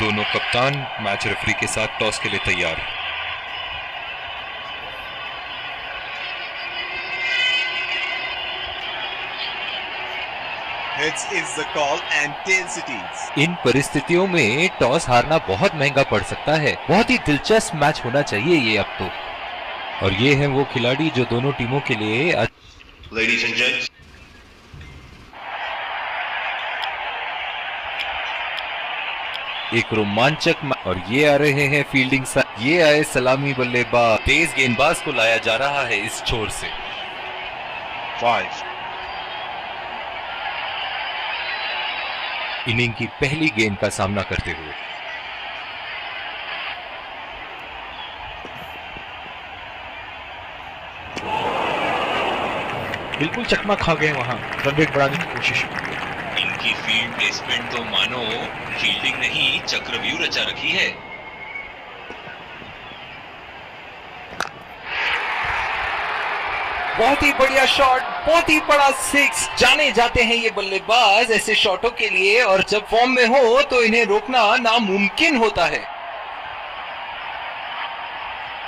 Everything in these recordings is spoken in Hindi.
दोनों कप्तान मैच रेफरी के साथ टॉस के लिए तैयार। Heads is the call and tails it is. इन परिस्थितियों में टॉस हारना बहुत महंगा पड़ सकता है। बहुत ही दिलचस्प मैच होना चाहिए ये अब तो। और ये हैं वो खिलाड़ी जो दोनों टीमों के लिए Ladies and gents. एक रोमांचक और ये आ रहे हैं फील्डिंग ये आए सलामी बल्लेबाज। तेज गेंदबाज को लाया जा रहा है इस छोर से। 5 इनिंग की पहली गेंद का सामना करते हुए बिल्कुल चकमा खा गए वहां रन रेट बढ़ाने की कोशिश। इनकी फील्ड प्लेसमेंट तो मानो फील्डिंग नहीं चक्रव्यूह रचा रखी है। बहुत ही बढ़िया शॉट, बहुत ही बड़ा सिक्स। जाने जाते हैं ये बल्लेबाज ऐसे शॉटों के लिए, और जब फॉर्म में हो तो इन्हें रोकना नामुमकिन होता है।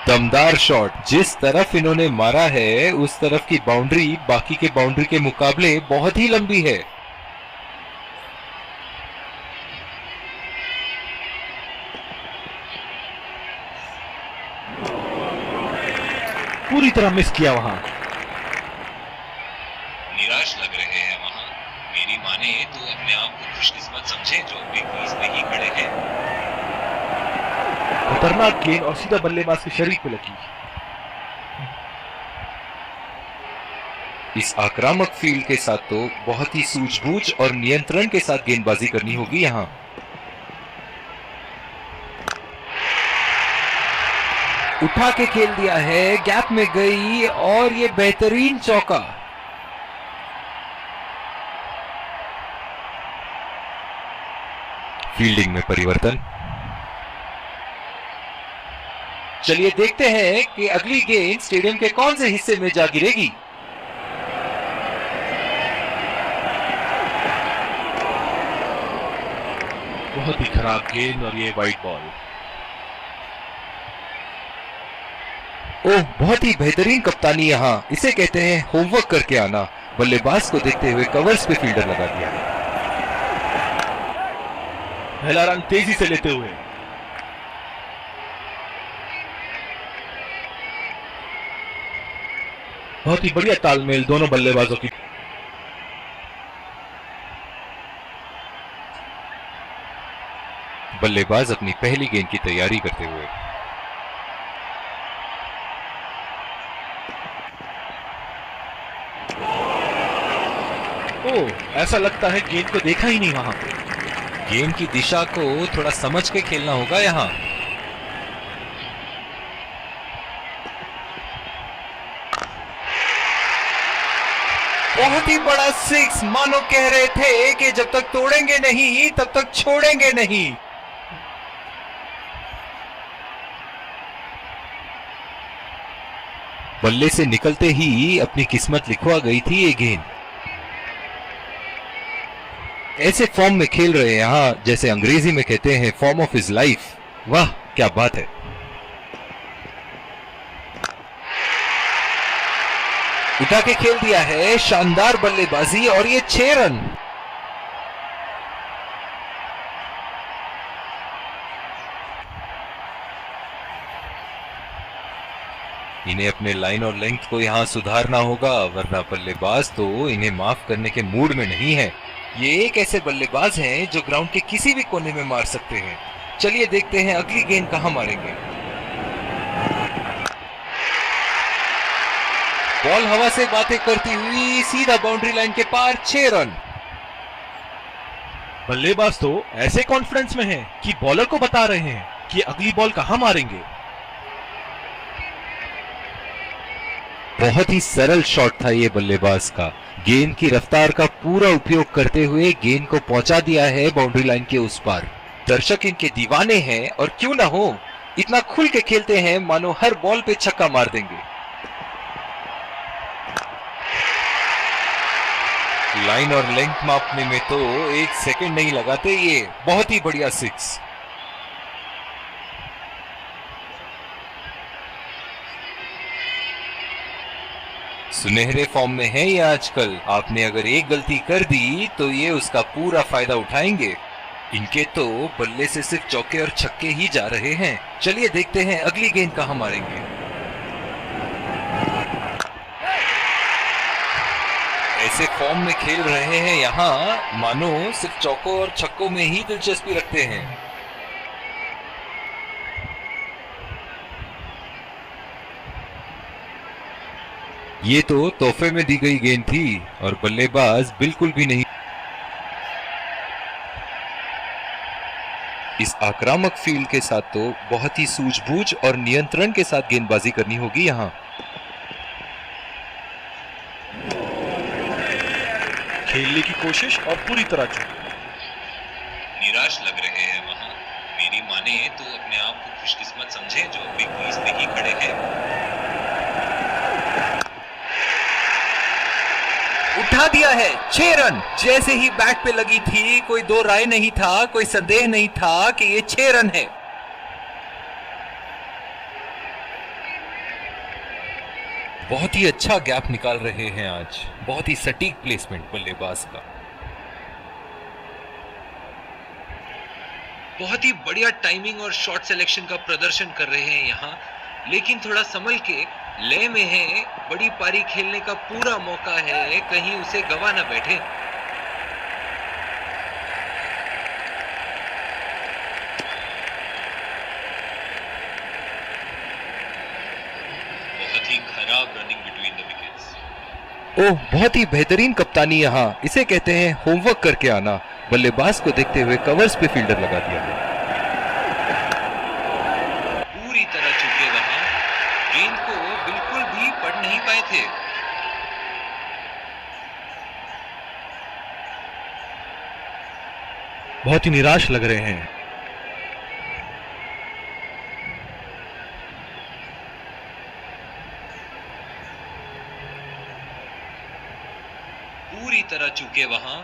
दमदार शॉट, जिस तरफ इन्होंने मारा है उस तरफ की बाउंड्री बाकी के बाउंड्री के मुकाबले बहुत ही लंबी है। पूरी तरह मिस किया वहां। निराश लग रहे हैं वहां। मेरी माने तो अपने आप को खुशकिस्मत समझे जो अपने क्रीज में ही खड़े हैं। खतरनाक गेंद और सीधा बल्लेबाज के शरीर पे लगी। इस आक्रामक फील्ड के साथ तो बहुत ही सूझबूझ और नियंत्रण के साथ गेंदबाजी करनी होगी यहां। उठा के खेल दिया है, गैप में गई और ये बेहतरीन चौका। फील्डिंग में परिवर्तन। चलिए देखते हैं कि अगली गेंद स्टेडियम के कौन से हिस्से में जा गिरेगी। बहुत ही खराब गेंद और ये वाइड बॉल। ओह, बहुत ही बेहतरीन कप्तानी यहां। इसे कहते हैं होमवर्क करके आना। बल्लेबाज को देखते हुए कवर्स पे फील्डर लगा दिया। पहला रन तेजी से लेते हुए। बहुत ही बढ़िया तालमेल दोनों बल्लेबाजों की। बल्लेबाज अपनी पहली गेंद की तैयारी करते हुए। ओह, ऐसा लगता है गेंद को देखा ही नहीं वहां पे। गेंद की दिशा को थोड़ा समझ के खेलना होगा यहां। बहुत ही बड़ा सिक्स, मानो कह रहे थे कि जब तक तोड़ेंगे नहीं तब तक छोड़ेंगे नहीं। बल्ले से निकलते ही अपनी किस्मत लिखवा गई थी ये गेंद। ऐसे फॉर्म में खेल रहे हैं यहां, जैसे अंग्रेजी में कहते हैं फॉर्म ऑफ हिज लाइफ। वाह क्या बात है। उठा के खेल दिया है, शानदार बल्लेबाजी और ये 6 रन। इन्हें अपने लाइन और लेंथ को यहां सुधारना होगा, वरना बल्लेबाज तो इन्हें माफ करने के मूड में नहीं है। ये एक ऐसे बल्लेबाज हैं जो ग्राउंड के किसी भी कोने में मार सकते हैं। चलिए देखते हैं अगली गेंद कहां मारेंगे। बॉल हवा से बातें करती हुई सीधा बाउंड्री लाइन के पार, 6 रन। बल्लेबाज तो ऐसे कॉन्फिडेंस में है कि बॉलर को बता रहे हैं कि अगली बॉल कहां मारेंगे। बहुत ही सरल शॉट था ये बल्लेबाज का। गेंद की रफ्तार का पूरा उपयोग करते हुए गेंद को पहुंचा दिया है बाउंड्री लाइन के उस पार। दर्शक इनके दीवाने हैं और क्यों ना हो, इतना खुल के खेलते हैं मानो हर बॉल पे छक्का मार देंगे। लाइन और लेंथ मापने में तो 1 सेकंड नहीं लगाते ये। बहुत ही बढ़िया सिक्स। सुनहरे फॉर्म में है ये आजकल। आपने अगर एक गलती कर दी तो ये उसका पूरा फायदा उठाएंगे। इनके तो बल्ले से सिर्फ चौके और छक्के ही जा रहे हैं। चलिए देखते हैं अगली गेंद कहां मारेंगे। ऐसे फॉर्म में खेल रहे हैं यहाँ, मानो सिर्फ चौकों और छक्कों में ही दिलचस्पी रखते हैं। ये तो तोहफे में दी गई गेंद थी और बल्लेबाज बिल्कुल भी नहीं। इस आक्रामक फील्ड के साथ तो बहुत ही सूझबूझ और नियंत्रण के साथ गेंदबाजी करनी होगी यहाँ। खेलने की कोशिश और पूरी तरह चूक। निराश लग रहे हैं वहां। मेरी माने तो अपने आप को खुशकिस्मत समझे जो अभी क्रीज में ही खड़े हैं। उठा दिया है 6 रन। जैसे ही बैट पे लगी थी कोई दो राय नहीं था, कोई संदेह नहीं था कि ये 6 रन है। बहुत ही अच्छा गैप निकाल रहे हैं आज। बहुत ही सटीक प्लेसमेंट बल्लेबाज का। बहुत ही बढ़िया टाइमिंग और शॉट सिलेक्शन का प्रदर्शन कर रहे हैं यहाँ, लेकिन थोड़ा संभल के लय में है। बड़ी पारी खेलने का पूरा मौका है, कहीं उसे गवा ना बैठे। बहुत ही खराब रनिंग बिटवीन द विकेट्स। ओह, बहुत ही बेहतरीन कप्तानी यहाँ। इसे कहते हैं होमवर्क करके आना। बल्लेबाज को देखते हुए कवर्स पे फील्डर लगा दिया गया। पूरी तरह चुके वहां, गेंद को बिल्कुल भी पढ़ नहीं पाए थे। बहुत ही निराश लग रहे हैं। पूरी तरह चुके वहां,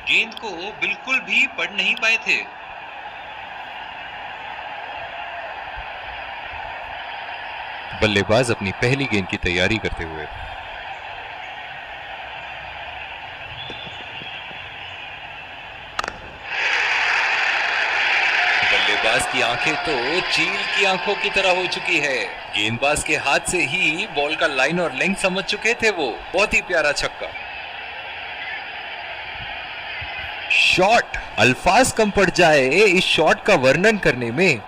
गेंद को बिल्कुल भी पढ़ नहीं पाए थे। बल्लेबाज अपनी पहली गेंद की तैयारी करते हुए। बल्लेबाज की आंखें तो चील की आंखों की तरह हो चुकी है। गेंदबाज के हाथ से ही बॉल का लाइन और लेंथ समझ चुके थे वो। बहुत ही प्यारा छक्का। शॉट, अल्फाज कम पड़ जाए इस शॉट का वर्णन करने में।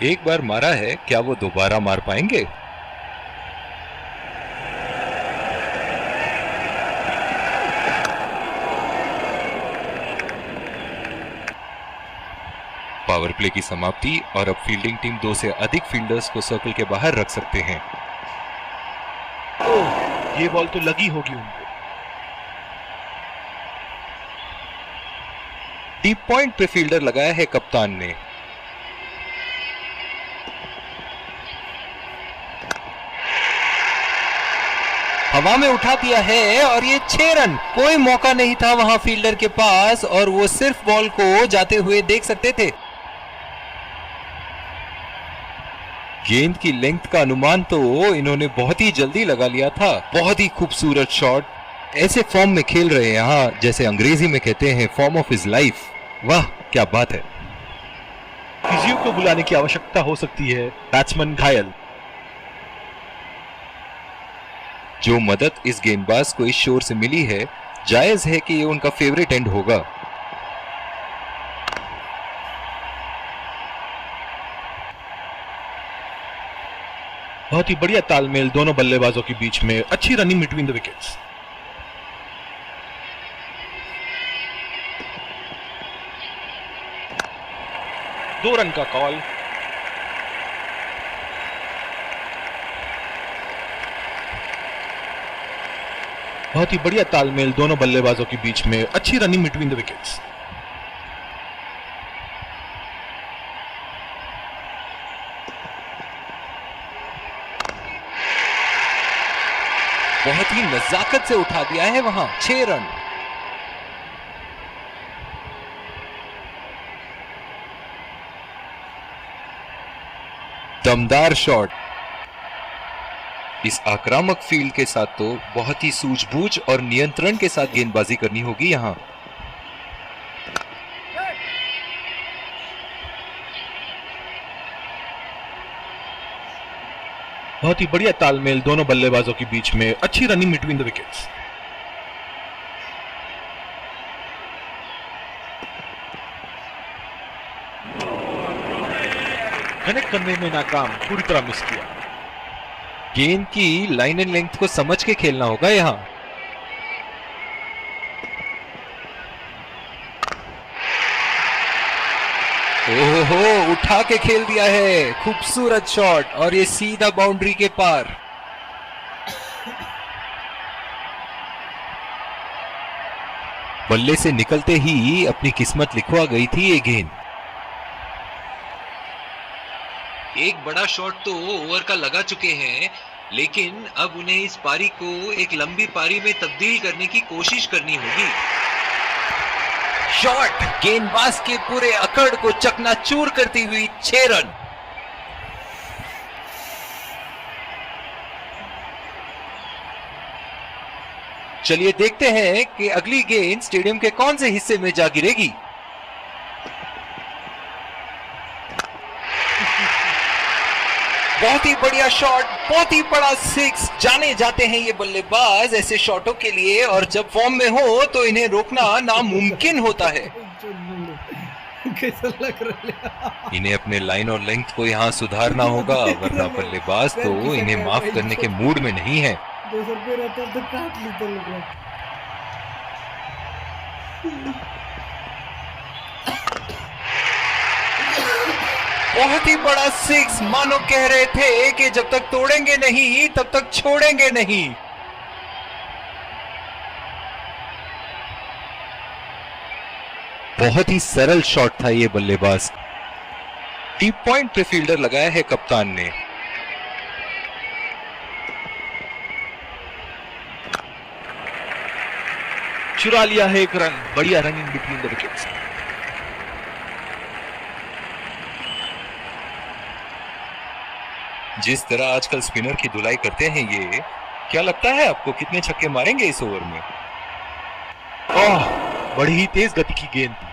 एक बार मारा है, क्या वो दोबारा मार पाएंगे? पावर प्ले की समाप्ति और अब फील्डिंग टीम 2 से अधिक फील्डर्स को सर्कल के बाहर रख सकते हैं। ओह, ये बॉल तो लगी होगी उनको। डीप पॉइंट पे फील्डर लगाया है कप्तान ने। हवा में उठा दिया है और ये 6 रन। कोई मौका नहीं था वहां फील्डर के पास और वो सिर्फ बॉल को जाते हुए देख सकते थे। गेंद की लेंथ का अनुमान तो इन्होंने बहुत ही जल्दी लगा लिया था। बहुत ही खूबसूरत शॉट। ऐसे फॉर्म में खेल रहे हैं यहाँ, जैसे अंग्रेजी में कहते हैं फॉर्म ऑफ हिज लाइफ। वाह, क्या बात है। फिजियो को बुलाने की आवश्यकता हो सकती है। बैट्समैन घायल। जो मदद इस गेंदबाज को इस शोर से मिली है, जायज है कि ये उनका फेवरेट एंड होगा। बहुत ही बढ़िया तालमेल दोनों बल्लेबाजों के बीच में। अच्छी रनिंग बिटवीन द विकेट्स। दो रन का कॉल। बहुत ही बढ़िया तालमेल दोनों बल्लेबाजों के बीच में। अच्छी रनिंग बिटवीन द विकेट्स। बहुत ही नजाकत से उठा दिया है वहां। 6 रन। दमदार शॉट। इस आक्रामक फील्ड के साथ तो बहुत ही सूझबूझ और नियंत्रण के साथ गेंदबाजी करनी होगी यहां। बहुत ही बढ़िया तालमेल दोनों बल्लेबाजों के बीच में, अच्छी running between the wickets. Connect करने में नाकाम, पूरी तरह मिस किया। गेंद की लाइन एंड लेंथ को समझ के खेलना होगा यहां। ओहो, उठा के खेल दिया है, खूबसूरत शॉट, और ये सीधा बाउंड्री के पार। बल्ले से निकलते ही अपनी किस्मत लिखवा गई थी ये गेंद। एक बड़ा शॉट तो ओवर का लगा चुके हैं, लेकिन अब उन्हें इस पारी को एक लंबी पारी में तब्दील करने की कोशिश करनी होगी। शॉट गेंदबाज के पूरे अकड़ को चकनाचूर करती हुई 6 रन। चलिए देखते हैं कि अगली गेंद स्टेडियम के कौन से हिस्से में जा गिरेगी। बहुत ही बढ़िया शॉट, बहुत ही बड़ा 6। जाने जाते हैं ये बल्लेबाज ऐसे शॉटों के लिए, और जब फॉर्म में हो तो इन्हें रोकना नामुमकिन होता है। कैसा लग रहा है? इन्हें अपने लाइन और लेंथ को यहाँ सुधारना होगा, वरना बल्लेबाज तो इन्हें माफ करने के मूड में नहीं है। 200 रुपये रहता तो काट लेता लोग। बहुत ही बड़ा 6, मानो कह रहे थे कि जब तक तोड़ेंगे नहीं तब तक छोड़ेंगे नहीं। बहुत ही सरल शॉट था ये बल्लेबाज। डीप पॉइंट पे फील्डर लगाया है कप्तान ने। चुरा लिया है 1 रन, बढ़िया रनिंग बिटवीन द विकेट्स। जिस तरह आजकल स्पिनर की धुलाई करते हैं ये, क्या लगता है आपको कितने छक्के मारेंगे इस ओवर में? ओह, बड़ी ही तेज गति की गेंद थी।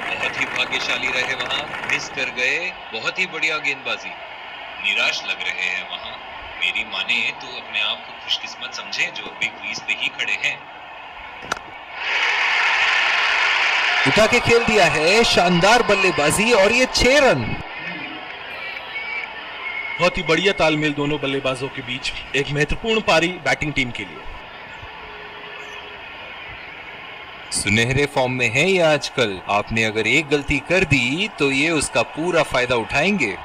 बहुत ही भाग्यशाली रहे वहां, मिस कर गए। बहुत ही बढ़िया गेंदबाजी। निराश लग रहे हैं वहां। मेरी माने तो अपने आप को खुशकिस्मत समझे जो अभी क्रीज पे ही खड़े हैं। उठा के खेल दिया है, शानदार बल्लेबाजी, और ये 6 रन। बहुत ही बढ़िया तालमेल दोनों बल्लेबाजों के बीच, एक महत्वपूर्ण पारी बैटिंग टीम के लिए। सुनहरे फॉर्म में है ये आजकल। आपने अगर एक गलती कर दी तो ये उसका पूरा फायदा उठाएंगे।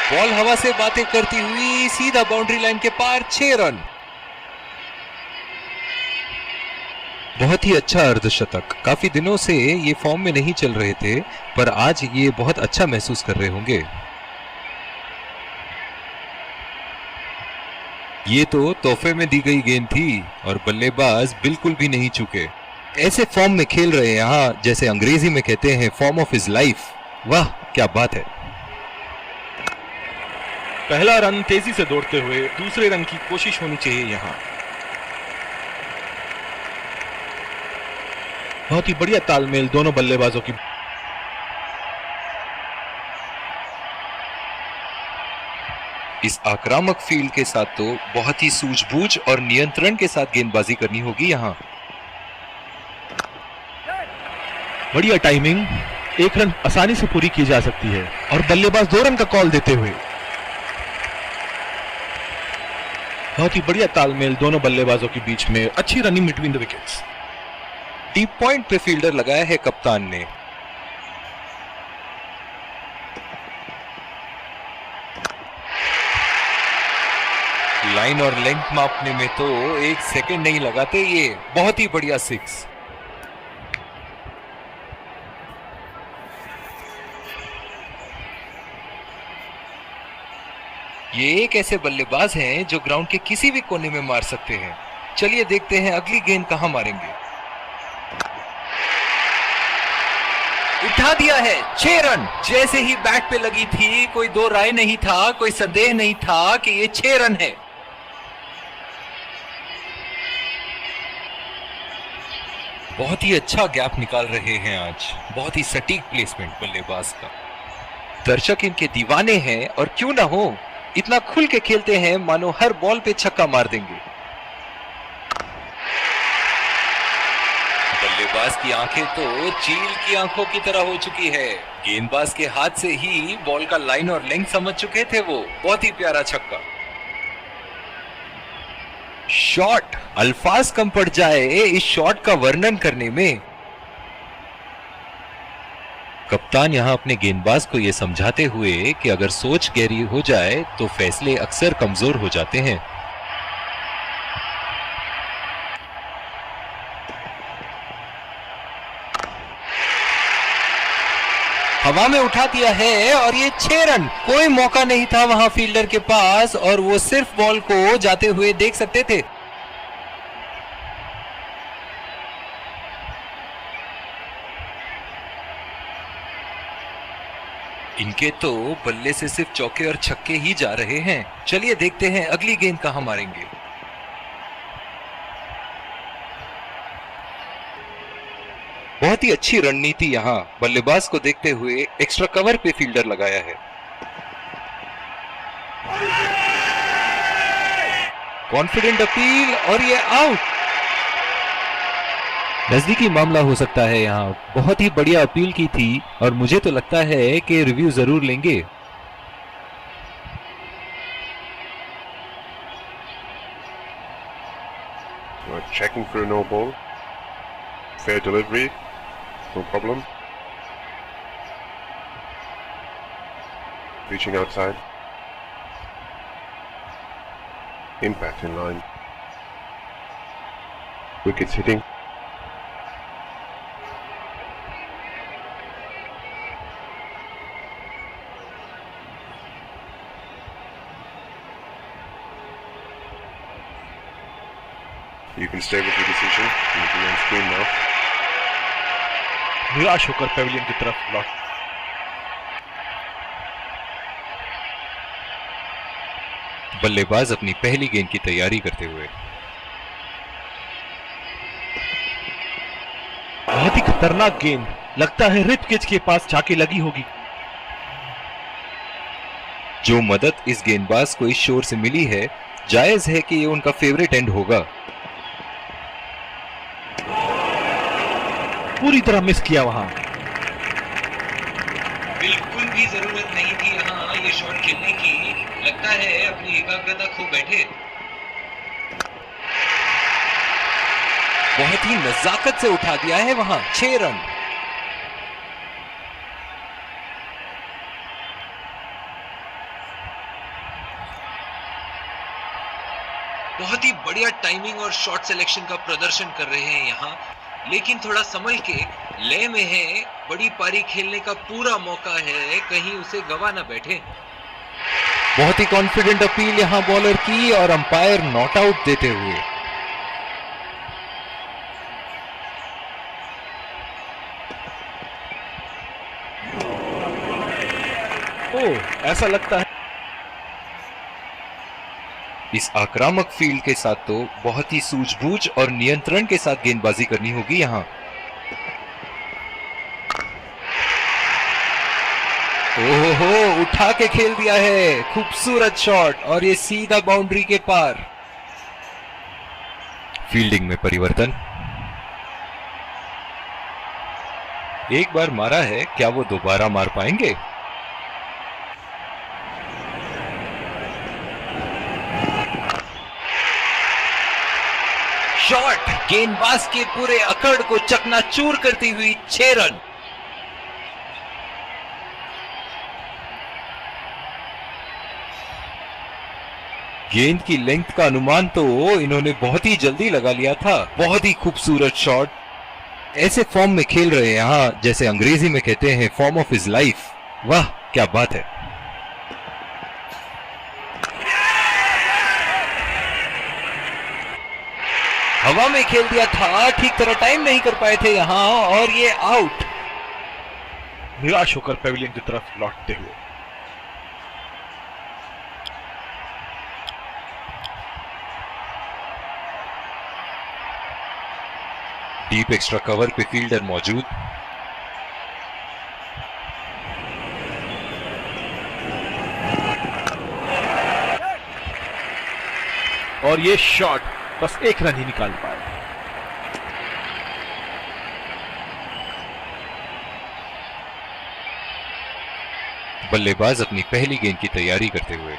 बॉल हवा से बातें करती हुई सीधा बाउंड्री लाइन के पार, 6 रन। बहुत ही अच्छा अर्धशतक। काफी दिनों से ये फॉर्म में नहीं चल रहे थे, पर आज ये बहुत अच्छा महसूस कर रहे होंगे। ये तो तोहफे में दी गई गेंद थी और बल्लेबाज बिल्कुल भी नहीं चूके। ऐसे फॉर्म में खेल रहे हैं यहाँ, जैसे अंग्रेजी में कहते हैं फॉर्म ऑफ हिज लाइफ। वाह क्या बात है। पहला रन तेजी से दौड़ते हुए, दूसरे रन की कोशिश होनी चाहिए यहां। बहुत ही बढ़िया तालमेल दोनों बल्लेबाजों की। इस आक्रामक फील्ड के साथ तो बहुत ही सूझबूझ और नियंत्रण के साथ गेंदबाजी करनी होगी यहां। बढ़िया टाइमिंग, 1 रन आसानी से पूरी की जा सकती है, और बल्लेबाज 2 रन का कॉल देते हुए। बहुत ही बढ़िया तालमेल दोनों बल्लेबाजों के बीच में, अच्छी running between the wickets. Deep point पे फील्डर लगाया है कप्तान ने। लाइन और लेंथ मापने में तो 1 सेकंड नहीं लगाते ये। बहुत ही बढ़िया 6। ये एक ऐसे बल्लेबाज हैं जो ग्राउंड के किसी भी कोने में मार सकते हैं। चलिए देखते हैं अगली गेंद कहां मारेंगे। उठा दिया है, 6 रन। जैसे ही बैट पे लगी थी कोई दो राय नहीं था, कोई संदेह नहीं था कि ये 6 रन है। बहुत ही अच्छा गैप निकाल रहे हैं आज, बहुत ही सटीक प्लेसमेंट बल्लेबाज का। दर्शक इनके दीवाने हैं और क्यों ना हो, इतना खुल के खेलते हैं मानो हर बॉल पे छक्का मार देंगे। बल्लेबाज की आंखें तो चील की आंखों की तरह हो चुकी है। गेंदबाज के हाथ से ही बॉल का लाइन और लेंथ समझ चुके थे वो। बहुत ही प्यारा छक्का। शॉट, अल्फाज कम पड़ जाए इस शॉट का वर्णन करने में। कप्तान यहां अपने गेंदबाज को यह समझाते हुए कि अगर सोच गहरी हो जाए तो फैसले अक्सर कमजोर हो जाते हैं। हवा में उठा दिया है और ये 6 रन। कोई मौका नहीं था वहां फील्डर के पास और वो सिर्फ बॉल को जाते हुए देख सकते थे। इनके तो बल्ले से सिर्फ चौके और छक्के ही जा रहे हैं। चलिए देखते हैं अगली गेंद कहां मारेंगे। बहुत ही अच्छी रणनीति यहां बल्लेबाज को देखते हुए एक्स्ट्रा कवर पे फील्डर लगाया है। कॉन्फिडेंट अपील और ये आउट। नजदीकी मामला हो सकता है यहां। बहुत ही बढ़िया अपील की थी और मुझे तो लगता है कि रिव्यू जरूर लेंगे। Checking for a no ball. Fair delivery. No problem. Reaching outside. Impact in line. Wickets hitting. You can stay with your decision. Looking on screen now. निराश होकर पेविलियन की तरफ लौट। बल्लेबाज अपनी पहली गेंद की तैयारी करते हुए। बहुत ही खतरनाक गेंद, लगता है रिब केज के पास जाके लगी होगी। जो मदद इस गेंदबाज को इस शोर से मिली है, जायज है कि ये उनका फेवरेट एंड होगा। पूरी तरह मिस किया वहां। बिल्कुल भी जरूरत नहीं थी यहाँ ये शॉट खेलने की। लगता है अपनी एकाग्रता खो बैठे। बहुत ही नजाकत से उठा दिया है वहां। 6 रन। बहुत ही बढ़िया टाइमिंग और शॉट सिलेक्शन का प्रदर्शन कर रहे हैं यहाँ, लेकिन थोड़ा संभल के लय में है। बड़ी पारी खेलने का पूरा मौका है, कहीं उसे गवा ना बैठे। बहुत ही कॉन्फिडेंट अपील यहां बॉलर की और अंपायर नॉट आउट देते हुए। ओह, ऐसा लगता है इस आक्रामक फील्ड के साथ तो बहुत ही सूझबूझ और नियंत्रण के साथ गेंदबाजी करनी होगी यहां। ओहो, उठा के खेल दिया है। खूबसूरत शॉट और ये सीधा बाउंड्री के पार। फील्डिंग में परिवर्तन। एक बार मारा है, क्या वो दोबारा मार पाएंगे? शॉट, गेंदबाज के पूरे अकड़ को चकनाचूर करती हुई 6 रन। गेंद की लेंथ का अनुमान तो इन्होंने बहुत ही जल्दी लगा लिया था। बहुत ही खूबसूरत शॉट। ऐसे फॉर्म में खेल रहे हैं यहां, जैसे अंग्रेजी में कहते हैं फॉर्म ऑफ हिज लाइफ। वाह क्या बात है। हवा में खेल दिया था, ठीक तरह टाइम नहीं कर पाए थे यहाँ और ये आउट। निराश होकर पेविलियन की तरफ लौटते हुए। डीप एक्स्ट्रा कवर पे फील्डर मौजूद। और ये शॉट बस एक रन ही निकाल पाए। बल्लेबाज अपनी पहली गेंद की तैयारी करते हुए।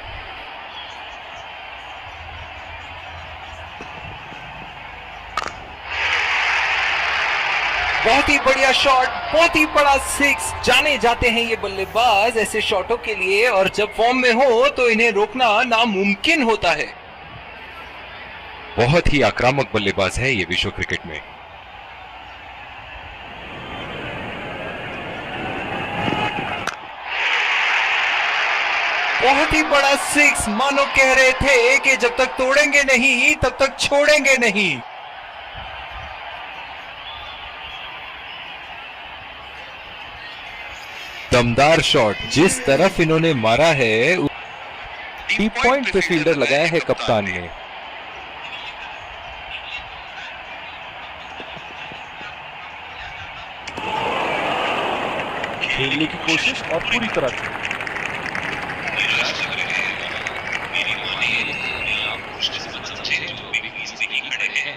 बहुत ही बढ़िया शॉट, बहुत ही बड़ा सिक्स। जाने जाते हैं ये बल्लेबाज ऐसे शॉटों के लिए, और जब फॉर्म में हो तो इन्हें रोकना नामुमकिन होता है। बहुत ही आक्रामक बल्लेबाज है ये विश्व क्रिकेट में। बहुत ही बड़ा सिक्स, मानो कह रहे थे कि जब तक तोड़ेंगे नहीं तब तक छोड़ेंगे नहीं। दमदार शॉट, जिस तरफ इन्होंने मारा है डीप पॉइंट पे फील्डर लगाया है कप्तान ने। खेलने की कोशिश और पूरी तरह से। निराश लग रहे हैं वहाँ। मेरी माने तो अपने आप को खुशकिस्मत समझे जो बिग क्रीज पे ही खड़े हैं।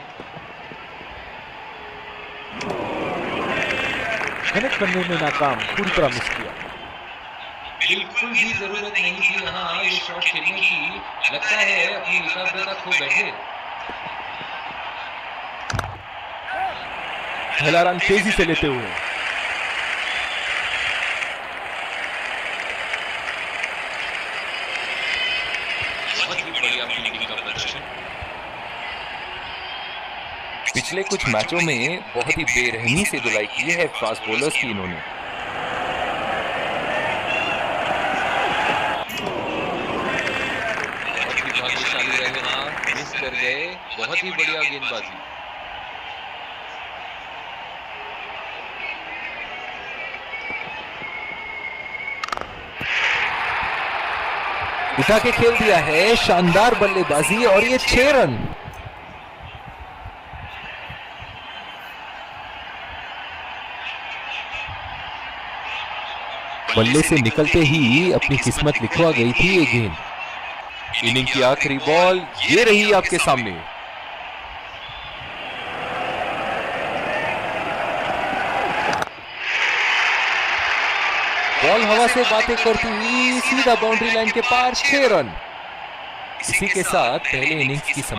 कनेक्ट करने में नाकाम, पूरी तरह मिस किया। बिल्कुल भी जरूरत नहीं थी वहाँ ये शॉट खेलने की। लगता है अपनी एकाग्रता खो बैठे। पहला रन तेजी से लेते हुए। बहुत ही बढ़िया फील्डिंग का प्रदर्शन। पिछले कुछ मैचों में बहुत ही बेरहमी से धुलाई की है फास्ट बॉलर्स की इन्होंने। बहुत ही भाग्यशाली रहे वहाँ, मिस कर गए। बहुत ही बढ़िया गेंदबाजी। उठा के खेल दिया है, शानदार बल्लेबाजी, और ये 6 रन। बल्ले से निकलते ही अपनी किस्मत लिखवा गई थी ये गेंद। इनिंग की आखिरी बॉल ये रही आपके सामने। बॉल हवा से बातें करती हुई सीधा बाउंड्री लाइन के पार 6 रन। इसी के साथ पहले इनिंग्स की